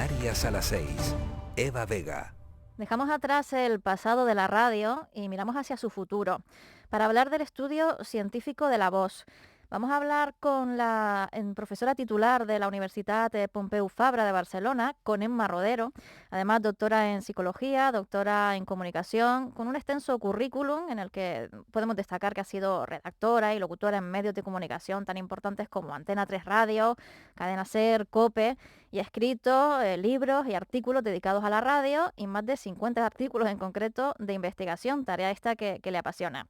Canarias a las 6. Eva Vega. Dejamos atrás el pasado de la radio y miramos hacia su futuro, para hablar del estudio científico de la voz. Vamos a hablar con la profesora titular de la Universitat Pompeu Fabra de Barcelona, con Emma Rodero, además doctora en psicología, doctora en comunicación, con un extenso currículum en el que podemos destacar que ha sido redactora y locutora en medios de comunicación tan importantes como Antena 3 Radio, Cadena Ser, COPE, y ha escrito libros y artículos dedicados a la radio y más de 50 artículos en concreto de investigación, tarea esta que le apasiona.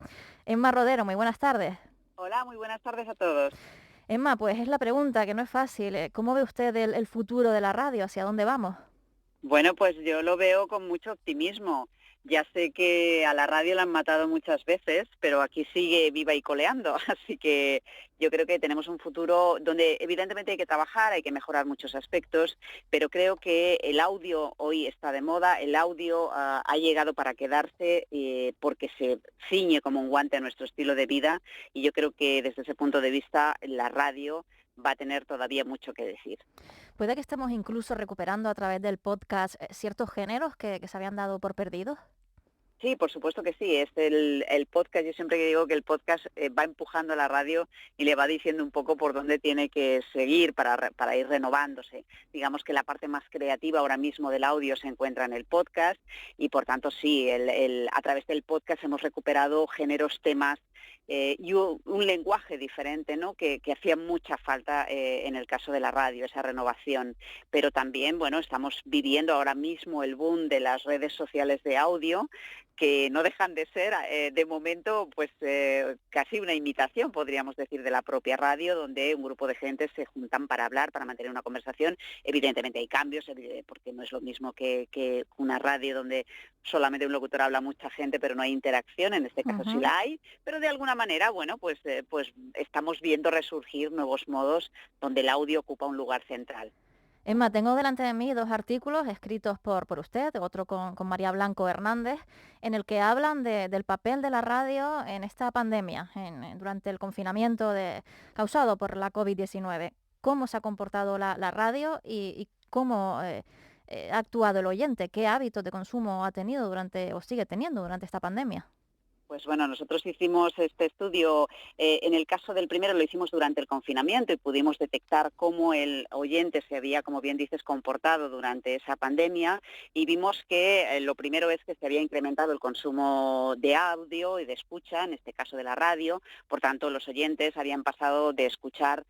Emma Rodero, muy buenas tardes. Hola, muy buenas tardes a todos. Emma, pues es la pregunta que no es fácil. ¿Cómo ve usted el futuro de la radio? ¿Hacia dónde vamos? Bueno, pues yo lo veo con mucho optimismo. Ya sé que a la radio la han matado muchas veces, pero aquí sigue viva y coleando. Así que yo creo que tenemos un futuro donde evidentemente hay que trabajar, hay que mejorar muchos aspectos, pero creo que el audio hoy está de moda, el audio ha llegado para quedarse porque se ciñe como un guante a nuestro estilo de vida y yo creo que desde ese punto de vista la radio va a tener todavía mucho que decir. ¿Puede que estemos incluso recuperando a través del podcast ciertos géneros que se habían dado por perdidos? Sí, por supuesto que sí. Es el podcast, yo siempre digo que el podcast va empujando a la radio y le va diciendo un poco por dónde tiene que seguir para ir renovándose. Digamos que la parte más creativa ahora mismo del audio se encuentra en el podcast y por tanto sí, a través del podcast hemos recuperado géneros, temas y un lenguaje diferente, ¿no? que hacía mucha falta en el caso de la radio, esa renovación. Pero también, bueno, estamos viviendo ahora mismo el boom de las redes sociales de audio, que no dejan de ser, de momento, pues casi una imitación, podríamos decir, de la propia radio, donde un grupo de gente se juntan para hablar, para mantener una conversación. Evidentemente hay cambios, porque no es lo mismo que una radio donde solamente un locutor habla a mucha gente, pero no hay interacción, en este caso sí la hay, pero de alguna manera, bueno, pues estamos viendo resurgir nuevos modos donde el audio ocupa un lugar central. Emma, tengo delante de mí 2 artículos escritos por usted, otro con María Blanco Hernández, en el que hablan del papel de la radio en esta pandemia, durante el confinamiento causado por la COVID-19. ¿Cómo se ha comportado la radio y cómo ha actuado el oyente? ¿Qué hábitos de consumo ha tenido o sigue teniendo durante esta pandemia? Pues bueno, nosotros hicimos este estudio, en el caso del primero lo hicimos durante el confinamiento y pudimos detectar cómo el oyente se había, como bien dices, comportado durante esa pandemia y vimos que lo primero es que se había incrementado el consumo de audio y de escucha, en este caso de la radio, por tanto los oyentes habían pasado de escuchar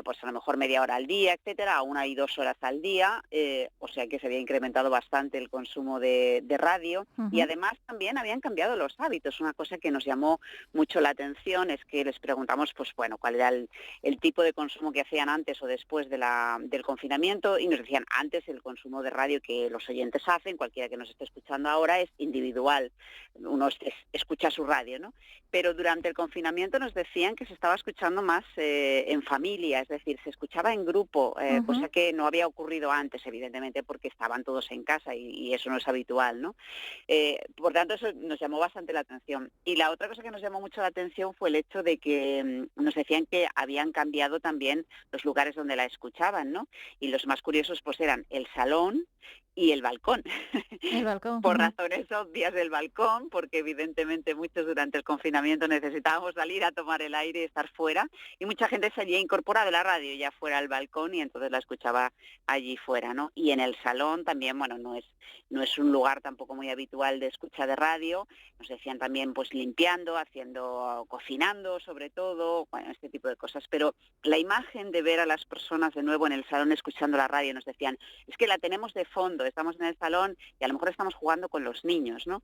pues a lo mejor media hora al día, etcétera, a 1 y 2 horas al día, o sea que se había incrementado bastante el consumo de radio y además también habían cambiado los hábitos. Una cosa que nos llamó mucho la atención es que les preguntamos, pues bueno, cuál era el tipo de consumo que hacían antes o después del confinamiento y nos decían antes el consumo de radio que los oyentes hacen, cualquiera que nos esté escuchando ahora es individual, uno escucha su radio, ¿no? Pero durante el confinamiento nos decían que se estaba escuchando más en familia, es decir, se escuchaba en grupo, cosa que no había ocurrido antes, evidentemente, porque estaban todos en casa y eso no es habitual, ¿no? Por tanto, eso nos llamó bastante la atención. Y la otra cosa que nos llamó mucho la atención fue el hecho de que nos decían que habían cambiado también los lugares donde la escuchaban, ¿no? Y los más curiosos pues eran el salón y el balcón. El balcón. Por razones obvias del balcón, porque evidentemente muchos durante el confinamiento necesitábamos salir a tomar el aire y estar fuera, y mucha gente se había incorporado a la radio ya fuera al balcón y entonces la escuchaba allí fuera, ¿no? Y en el salón también, bueno, no es un lugar tampoco muy habitual de escucha de radio, nos decían también pues limpiando, cocinando sobre todo, bueno, este tipo de cosas, pero la imagen de ver a las personas de nuevo en el salón escuchando la radio, nos decían, es que la tenemos de fondo, estamos en el salón y a lo mejor estamos jugando con los niños, ¿no?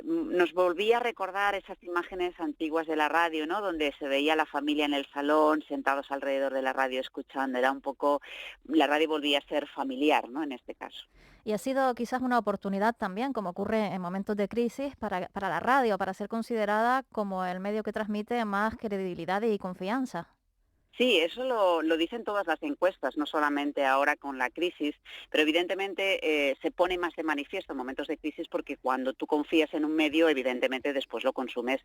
Nos volvía a recordar esas imágenes antiguas de la radio, ¿no? Donde se veía la familia en el salón, sentados alrededor de la radio escuchando, era un poco, la radio volvía a ser familiar, ¿no? En este caso. Y ha sido quizás una oportunidad también, como ocurre en momentos de crisis, para la radio, para ser considerada como el medio que transmite más credibilidad y confianza. Sí, eso lo dicen todas las encuestas, no solamente ahora con la crisis, pero evidentemente se pone más de manifiesto en momentos de crisis porque cuando tú confías en un medio, evidentemente después lo consumes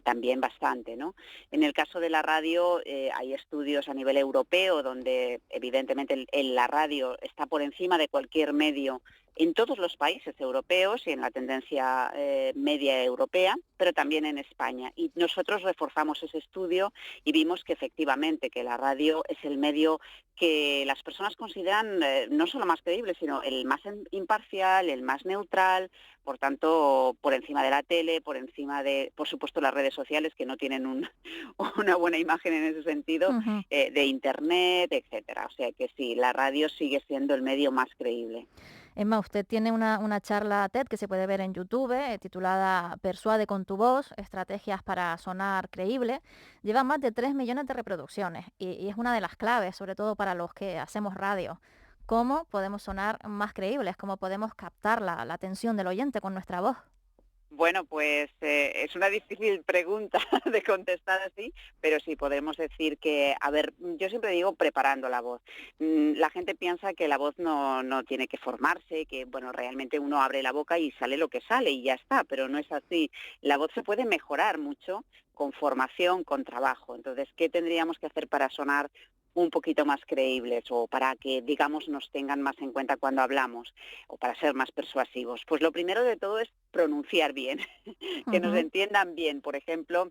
también bastante, ¿no? En el caso de la radio, hay estudios a nivel europeo donde evidentemente la radio está por encima de cualquier medio en todos los países europeos y en la tendencia media europea, pero también en España. Y nosotros reforzamos ese estudio y vimos que efectivamente que la radio es el medio que las personas consideran no solo más creíble, sino el más imparcial, el más neutral, por tanto, por encima de la tele, por encima de, por supuesto, las redes sociales, que no tienen una buena imagen en ese sentido, Ujú. de Internet, etcétera. O sea que sí, la radio sigue siendo el medio más creíble. Emma, usted tiene una charla TED que se puede ver en YouTube, titulada Persuade con tu voz, estrategias para sonar creíble. Lleva más de 3 millones de reproducciones y es una de las claves, sobre todo para los que hacemos radio. ¿Cómo podemos sonar más creíbles? ¿Cómo podemos captar la atención del oyente con nuestra voz? Bueno, pues es una difícil pregunta de contestar así, pero sí podemos decir que, a ver, yo siempre digo preparando la voz. La gente piensa que la voz no tiene que formarse, que, bueno, realmente uno abre la boca y sale lo que sale y ya está, pero no es así. La voz se puede mejorar mucho con formación, con trabajo. Entonces, ¿qué tendríamos que hacer para sonar un poquito más creíbles o para que, digamos, nos tengan más en cuenta cuando hablamos o para ser más persuasivos? Pues lo primero de todo es pronunciar bien, que nos Ujú. entiendan bien. Por ejemplo,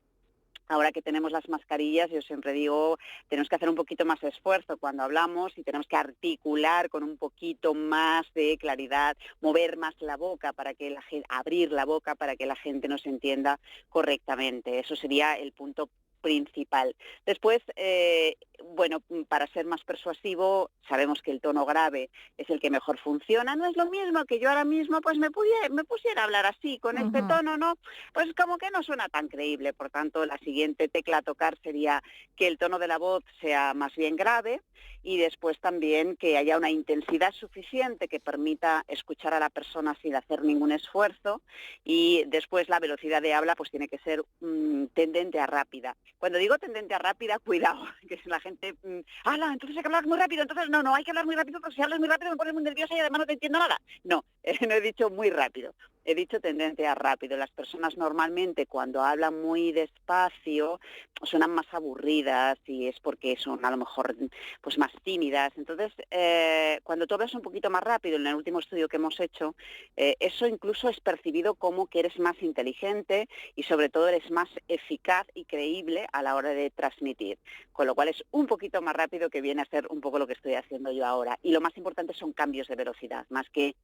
ahora que tenemos las mascarillas, yo siempre digo, tenemos que hacer un poquito más de esfuerzo cuando hablamos y tenemos que articular con un poquito más de claridad, mover más la boca para que la gente, abrir la boca para que la gente nos entienda correctamente. Eso sería el punto principal. Después, bueno, para ser más persuasivo, sabemos que el tono grave es el que mejor funciona. No es lo mismo que yo ahora mismo pues me pusiera a hablar así, con este Ujú. tono, ¿no? Pues como que no suena tan creíble. Por tanto, la siguiente tecla a tocar sería que el tono de la voz sea más bien grave y después también que haya una intensidad suficiente que permita escuchar a la persona sin hacer ningún esfuerzo y después la velocidad de habla pues tiene que ser tendente a rápida. Cuando digo tendente a rápida, cuidado, que la gente, ¡hala! Entonces hay que hablar muy rápido, entonces no hay que hablar muy rápido porque si hablas muy rápido me pones muy nerviosa y además no te entiendo nada. No, no he dicho muy rápido. He dicho tendente a rápido. Las personas normalmente cuando hablan muy despacio suenan más aburridas y es porque son a lo mejor pues más tímidas. Entonces, cuando tú hablas un poquito más rápido, en el último estudio que hemos hecho, eso incluso es percibido como que eres más inteligente y sobre todo eres más eficaz y creíble a la hora de transmitir. Con lo cual es un poquito más rápido que viene a ser un poco lo que estoy haciendo yo ahora. Y lo más importante son cambios de velocidad, más que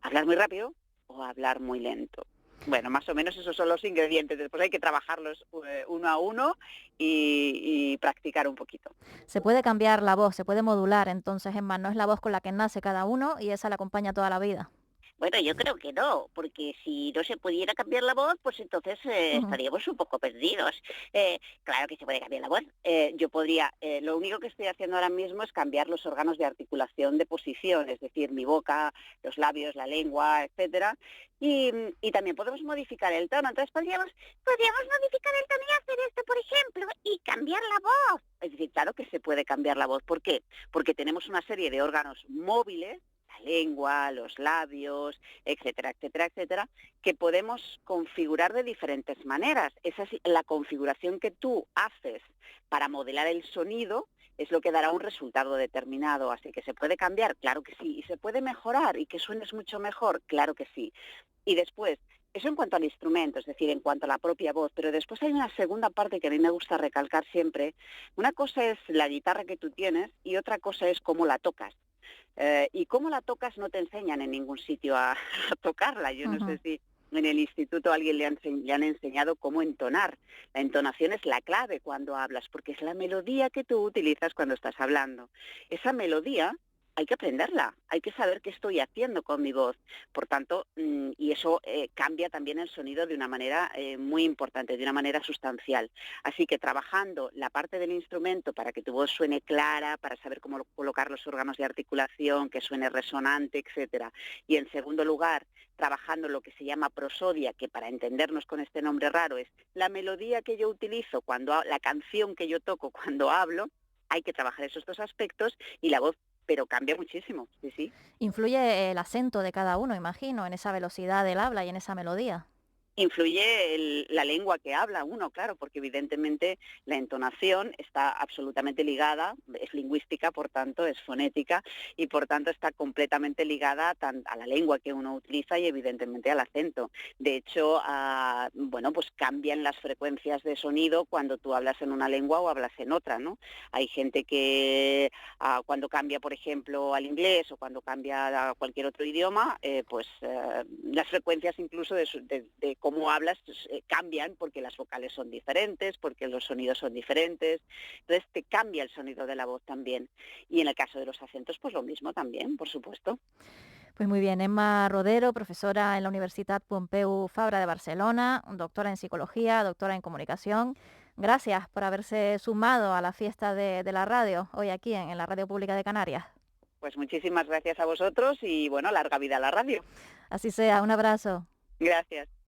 hablar muy rápido o hablar muy lento. Bueno, más o menos esos son los ingredientes. Después hay que trabajarlos uno a uno y practicar un poquito. Se puede cambiar la voz, se puede modular, entonces, Emma, no es la voz con la que nace cada uno y esa la acompaña toda la vida. Bueno, yo creo que no, porque si no se pudiera cambiar la voz, pues entonces Ujú. estaríamos un poco perdidos. Claro que se puede cambiar la voz. Yo podría, lo único que estoy haciendo ahora mismo es cambiar los órganos de articulación de posición, es decir, mi boca, los labios, la lengua, etcétera. Y también podemos modificar el tono. Entonces podríamos modificar el tono y hacer esto, por ejemplo, y cambiar la voz. Es decir, claro que se puede cambiar la voz. ¿Por qué? Porque tenemos una serie de órganos móviles, la lengua, los labios, etcétera, etcétera, etcétera, que podemos configurar de diferentes maneras. Esa es la configuración que tú haces para modelar el sonido, es lo que dará un resultado determinado. Así que se puede cambiar, claro que sí, y se puede mejorar y que suenes mucho mejor, claro que sí. Y después, eso en cuanto al instrumento, es decir, en cuanto a la propia voz, pero después hay una segunda parte que a mí me gusta recalcar siempre. Una cosa es la guitarra que tú tienes y otra cosa es cómo la tocas. Y cómo la tocas no te enseñan en ningún sitio a, a tocarla. Yo no sé Ujú. si en el instituto a alguien le han enseñado cómo entonar. La entonación es la clave cuando hablas, porque es la melodía que tú utilizas cuando estás hablando. Esa melodía hay que aprenderla, hay que saber qué estoy haciendo con mi voz. Por tanto, y eso cambia también el sonido de una manera muy importante, de una manera sustancial. Así que trabajando la parte del instrumento para que tu voz suene clara, para saber cómo colocar los órganos de articulación, que suene resonante, etcétera. Y en segundo lugar, trabajando lo que se llama prosodia, que para entendernos con este nombre raro es la melodía que yo utilizo, la canción que yo toco cuando hablo. Hay que trabajar esos dos aspectos y la voz, pero cambia muchísimo, sí, sí. Influye el acento de cada uno, imagino, en esa velocidad del habla y en esa melodía. Influye la lengua que habla uno, claro, porque evidentemente la entonación está absolutamente ligada, es lingüística, por tanto es fonética y por tanto está completamente ligada a la lengua que uno utiliza y evidentemente al acento. De hecho, pues cambian las frecuencias de sonido cuando tú hablas en una lengua o hablas en otra, ¿no? Hay gente que cuando cambia, por ejemplo, al inglés o cuando cambia a cualquier otro idioma, las frecuencias incluso de cómo hablas cambian porque las vocales son diferentes, porque los sonidos son diferentes, entonces te cambia el sonido de la voz también. Y en el caso de los acentos, pues lo mismo también, por supuesto. Pues muy bien, Emma Rodero, profesora en la Universitat Pompeu Fabra de Barcelona, doctora en psicología, doctora en comunicación. Gracias por haberse sumado a la fiesta de la radio hoy aquí en la Radio Pública de Canarias. Pues muchísimas gracias a vosotros y bueno, larga vida a la radio. Así sea, un abrazo. Gracias.